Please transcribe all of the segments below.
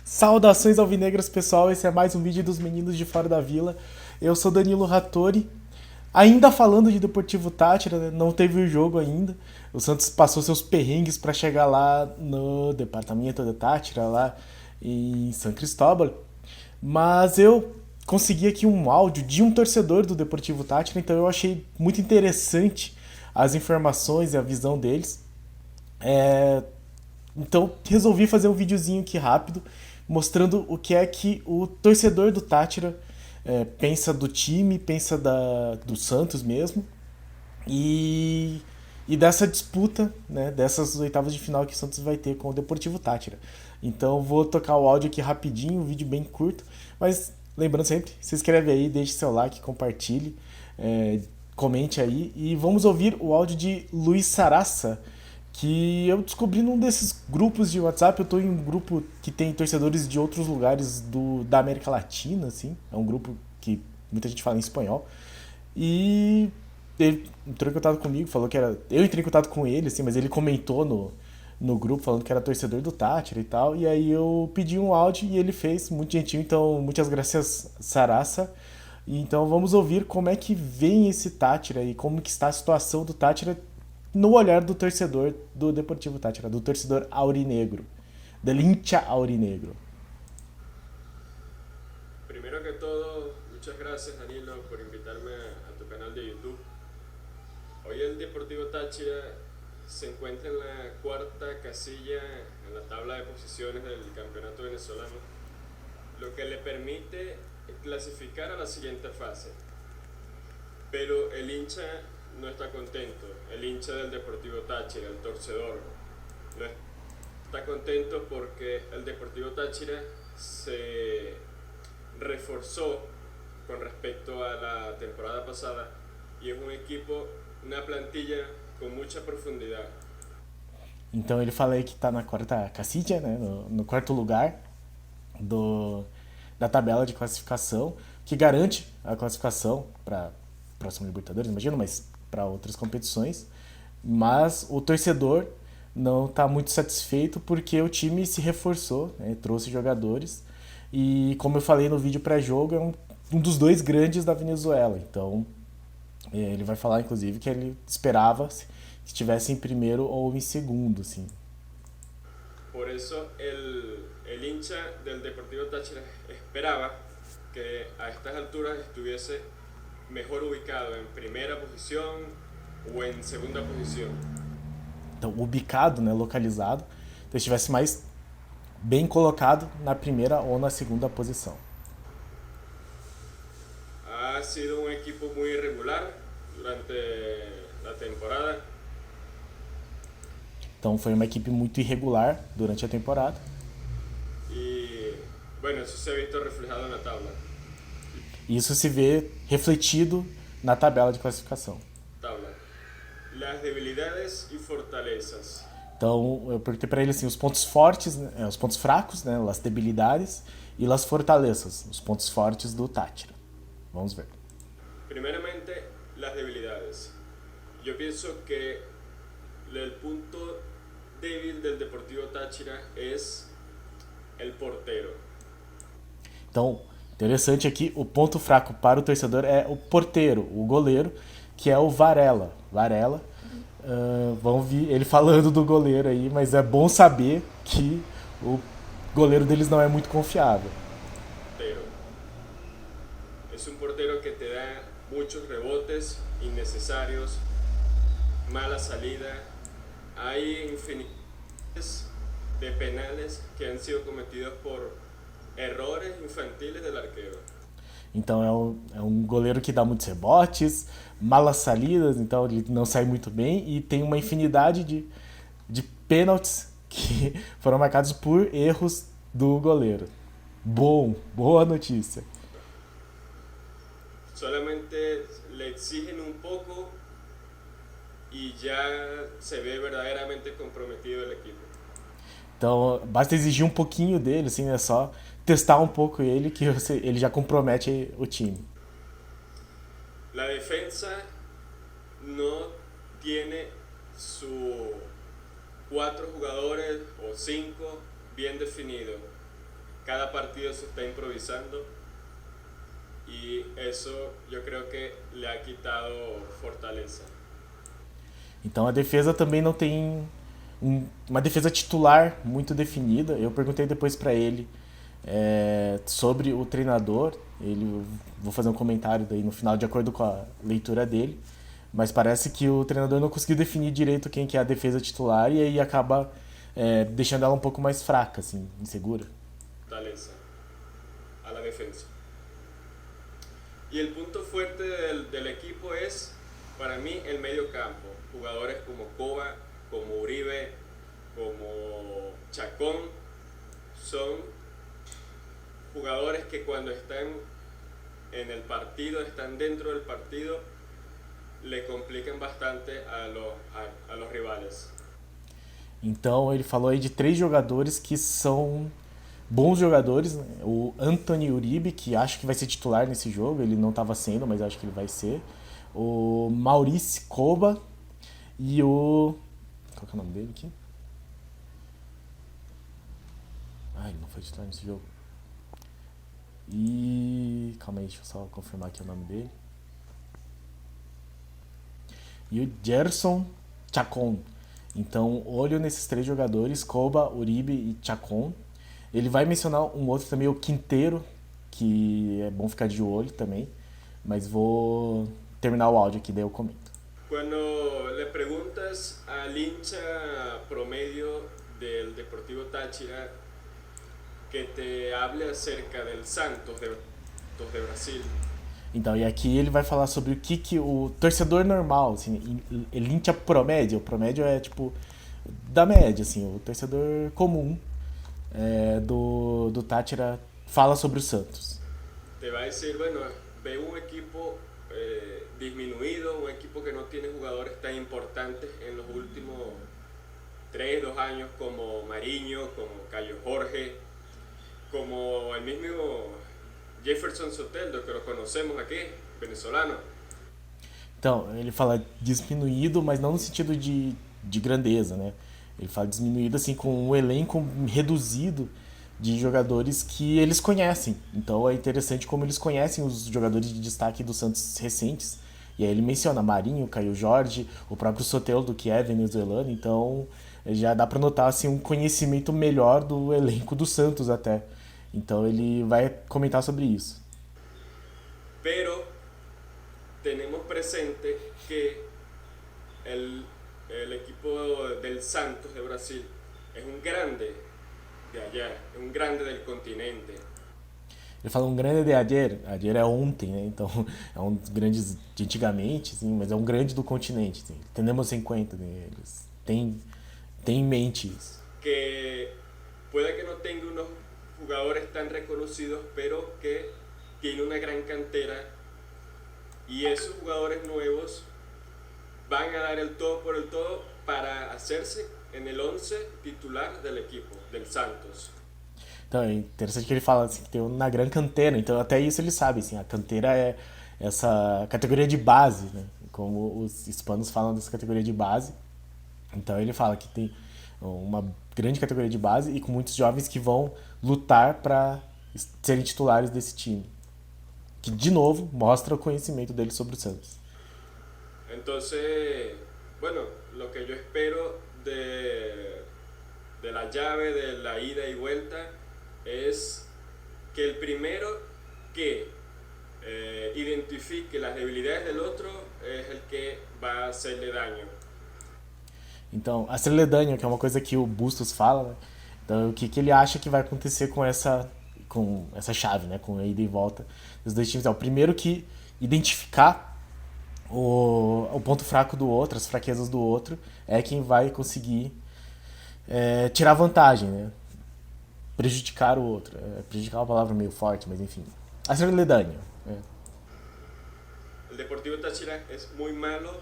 Saudações alvinegras, pessoal, esse é mais um vídeo dos meninos de fora da vila. Eu sou Danilo Rattori, ainda falando de Deportivo Táchira, né? Não teve o jogo ainda. O Santos passou seus perrengues para chegar lá no departamento de Táchira, lá em São Cristóbal. Mas eu consegui aqui um áudio de um torcedor do Deportivo Táchira, então eu achei muito interessante as informações e a visão deles. Então resolvi fazer um videozinho aqui rápido, mostrando o que é que o torcedor do Táchira pensa do time, pensa do Santos mesmo, e, e dessa disputa, né, dessas oitavas de final que o Santos vai ter com o Deportivo Táchira. Então vou tocar o áudio aqui rapidinho, um vídeo bem curto, mas lembrando sempre, se inscreve aí, deixe seu like, compartilhe, comente aí, e vamos ouvir o áudio de Luiz Sarassa, que eu descobri num desses grupos de WhatsApp. Eu tô em um grupo que tem torcedores de outros lugares da América Latina, assim. É um grupo que muita gente fala em espanhol. E ele entrou em contato comigo, falou que era... Eu entrei em contato com ele, assim, mas ele comentou no grupo falando que era torcedor do Táchira e tal. E aí eu pedi um áudio e ele fez, muito gentil. Então, muitas graças, Sarassa. E então vamos ouvir como é que vem esse Táchira e como que está a situação do Táchira no olhar do torcedor do Deportivo Táchira, do torcedor aurinegro, del hincha aurinegro. Primero que todo, muchas gracias Danilo por invitarme a tu canal de YouTube. Hoy el Deportivo Táchira se encuentra en la cuarta casilla en la tabla de posiciones del campeonato venezolano, lo que le permite clasificar a la siguiente fase. Pero el hincha no está contento, el hincha del Deportivo Táchira, el torcedor, no está contento porque el Deportivo Táchira se reforzó con respecto a la temporada pasada y es un equipo, una plantilla con mucha profundidad. Então ele fala aí que está na quarta casilla, né, no quarto lugar da tabela de classificação, que garante a classificação para a próxima Libertadores, imagino, mas para outras competições. Mas o torcedor não está muito satisfeito porque o time se reforçou, né, trouxe jogadores, e como eu falei no vídeo pré-jogo, é um dos dois grandes da Venezuela. Então ele vai falar inclusive que ele esperava que estivesse em primeiro ou em segundo, assim. Por eso el hincha del Deportivo Táchira esperaba que a estas alturas estuviese mejor ubicado en primera posición ou em segunda posição. Então, ubicado, né, localizado, então estivesse mais bem colocado na primeira ou na segunda posição. Ha sido un equipo muy irregular durante la temporada. Então foi uma equipe muito irregular durante a temporada. Y bueno, eso se ha visto reflejado en la tabla. E isso se vê refletido na tabela de classificação. Tabla. Las debilidades y fortalezas. Então eu perguntei para ele assim, os pontos fortes, né, os pontos fracos, né, as debilidades, e as fortalezas, os pontos fortes do Táchira. Vamos ver. Primeramente, las debilidades. Yo pienso que el punto débil del Deportivo Táchira es el portero. Então, interessante aqui, o ponto fraco para o torcedor é o porteiro, o goleiro, que é o Varela. Vamos ver ele falando do goleiro aí, mas é bom saber que o goleiro deles não é muito confiável. Es un portero que te da muchos rebotes innecesarios, mala salida. Hay infinitas de penales que han sido cometidos por errores infantiles del arquero. Então é um goleiro que dá muitos rebotes, malas salidas, então ele não sai muito bem, e tem uma infinidade de pênaltis que foram marcados por erros do goleiro. Boa notícia. Solamente le exigen un poco y ya se ve verdaderamente comprometido el equipo. Então basta exigir um pouquinho dele, assim, é só testar um pouco ele que ele já compromete o time. La defensa no tiene su cuatro jugadores o cinco bien definidos. Cada partido se está improvisando y eso yo creo que le ha quitado fortaleza. Então a defesa também não tem uma defesa titular muito definida. Eu perguntei depois para ele sobre o treinador. Vou fazer um comentário daí no final de acordo com a leitura dele. Mas parece que o treinador não conseguiu definir direito quem que é a defesa titular e aí acaba deixando ela um pouco mais fraca, assim, insegura. Fortaleza a la defensa. Y el punto fuerte del equipo es, para mí, el medio campo. Jugadores como Koba, como Uribe, como Chacón, son jugadores que cuando están en el partido, están dentro del partido, le complican bastante a los rivales. Então ele falou aí de 3 jogadores que são bons jogadores, né? O Anthony Uribe, que acho que vai ser titular nesse jogo, ele não estava sendo, mas acho que ele vai ser. O Maurice Koba e o... Qual que é o nome dele aqui? Ele não foi titular nesse jogo. E... Calma aí, deixa eu só confirmar aqui o nome dele. E o Gerson Chacon. Então, olho nesses 3 jogadores, Koba, Uribe e Chacon. Ele vai mencionar um outro também, o Quinteiro, que é bom ficar de olho também. Mas vou terminar o áudio aqui, daí eu comento. Quando le preguntas al hincha promedio del Deportivo Táchira que te hable acerca del Santos de Brasil. Então, e aqui ele vai falar sobre o que o torcedor normal, assim, el hincha promédio. O promédio é tipo da média, assim, o torcedor comum do Táchira fala sobre o Santos. Te va a decir, bueno, ve un equipo disminuido, un equipo que no tiene jugadores tan importantes en los últimos 2 años como Mariño, como Cayo Jorge, como el mismo Jefferson Soteldo, que lo conocemos aqui, venezolano. Então, ele fala diminuído, mas não no sentido de grandeza, né? Ele fala diminuído assim com um elenco reduzido de jogadores que eles conhecem. Então é interessante como eles conhecem os jogadores de destaque do Santos recentes. E aí ele menciona Marinho, Caio Jorge, o próprio Soteldo, que é venezuelano. Então já dá para notar assim, um conhecimento melhor do elenco do Santos até. Então ele vai comentar sobre isso. Pero tenemos presente que el equipo del Santos de Brasil es un grande de allá, es un grande del continente. Ele fala um grande de ayer é ontem, né? Então é um dos grandes de antigamente, sim, mas é um grande do continente. Sim. Temos em conta, né? Eles têm em mente isso. Que puede que no tenga unos jugadores tan reconocidos, pero que tiene una gran cantera y esos jugadores nuevos van a dar el todo por el todo para hacerse en el 11 titular del equipo, del Santos. Então é interessante que ele fala assim, que tem uma grande cantera, então até isso ele sabe, assim, a cantera é essa categoria de base, né? Como os hispanos falam dessa categoria de base. Então ele fala que tem uma grande categoria de base e com muitos jovens que vão lutar para serem titulares desse time. Que, de novo, mostra o conhecimento dele sobre o Santos. Entonces, bueno, lo que yo espero de la llave, de la ida y vuelta, es que el primero que identifique las debilidades del otro es el que va a hacerle daño. Então, hacerle daño, que é uma coisa que o Bustos fala, né? Então, o que ele acha que vai acontecer com essa chave, né? Com a ida e volta dos dois times. É o primeiro que identificar o ponto fraco do outro, as fraquezas do outro, é quem vai conseguir tirar vantagem, né? Prejudicar o outro. Prejudicar é uma palavra meio forte, mas enfim. Hacerle daño. El Deportivo Táchira es muy malo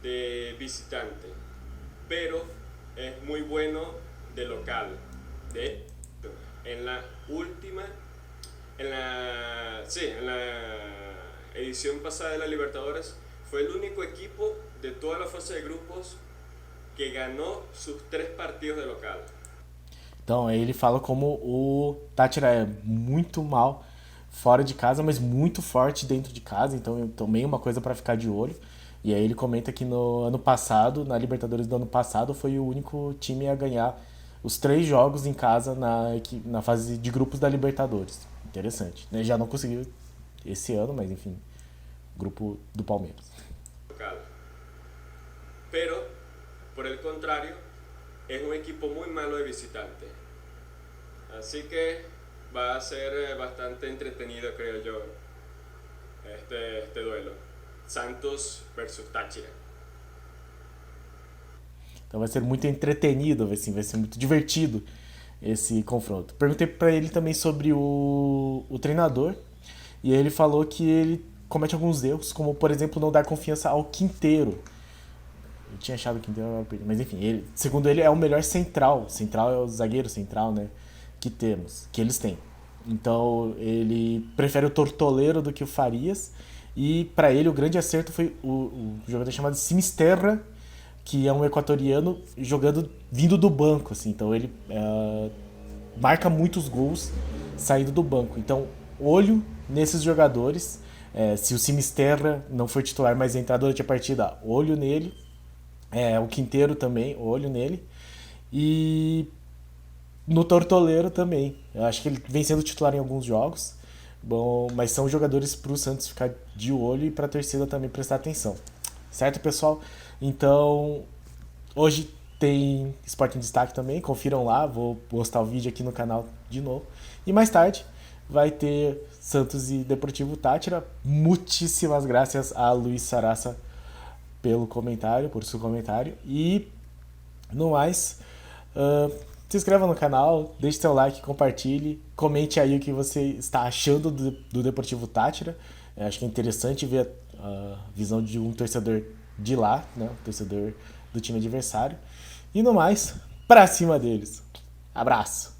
de visitante, pero es muy bueno de local. En la edición pasada de la Libertadores fue el único equipo de toda la fase de grupos que ganó sus 3 partidos de local. Então, aí ele fala como o Táchira é muito mal fora de casa, mas muito forte dentro de casa, então também uma coisa para ficar de olho. E aí ele comenta que no ano passado, na Libertadores do ano passado, foi o único time a ganhar os 3 jogos em casa na fase de grupos da Libertadores. Interessante, né? Já não conseguiu esse ano, mas enfim, grupo do Palmeiras. Local. Pero, por el contrario, es un equipo muy malo de visitante. Así que va a ser bastante entretenido, creo yo, este duelo. Santos versus Táchira. Então vai ser muito entretenido, assim, vai ser muito divertido esse confronto. Perguntei para ele também sobre o treinador, e aí ele falou que ele comete alguns erros, como por exemplo não dar confiança ao Quinteiro. Eu tinha achado que o Quinteiro era perdido, mas enfim, segundo ele é o melhor central. Central é o zagueiro central, né? Que eles têm. Então ele prefere o Tortoleiro do que o Farias. E para ele o grande acerto foi o jogador chamado Sinisterra, que é um equatoriano jogando vindo do banco, assim. Então ele marca muitos gols saindo do banco. Então olho nesses jogadores. Se o Sinisterra não for titular, mas entrar durante a partida, olho nele. O Quinteiro também, olho nele. E no Tortoleiro também. Eu acho que ele vem sendo titular em alguns jogos. Bom, mas são jogadores para o Santos ficar de olho e para a torcida também prestar atenção. Certo, pessoal? Então, hoje tem Sport em Destaque também. Confiram lá. Vou postar o vídeo aqui no canal de novo. E mais tarde vai ter Santos e Deportivo Táchira. Muitíssimas graças a Luiz Sarassa pelo comentário, por seu comentário. E, no mais, se inscreva no canal, deixe seu like, compartilhe, comente aí o que você está achando do Deportivo Táchira. Acho que é interessante ver a visão de um torcedor de lá, né? Um torcedor do time adversário. E no mais, pra cima deles. Abraço!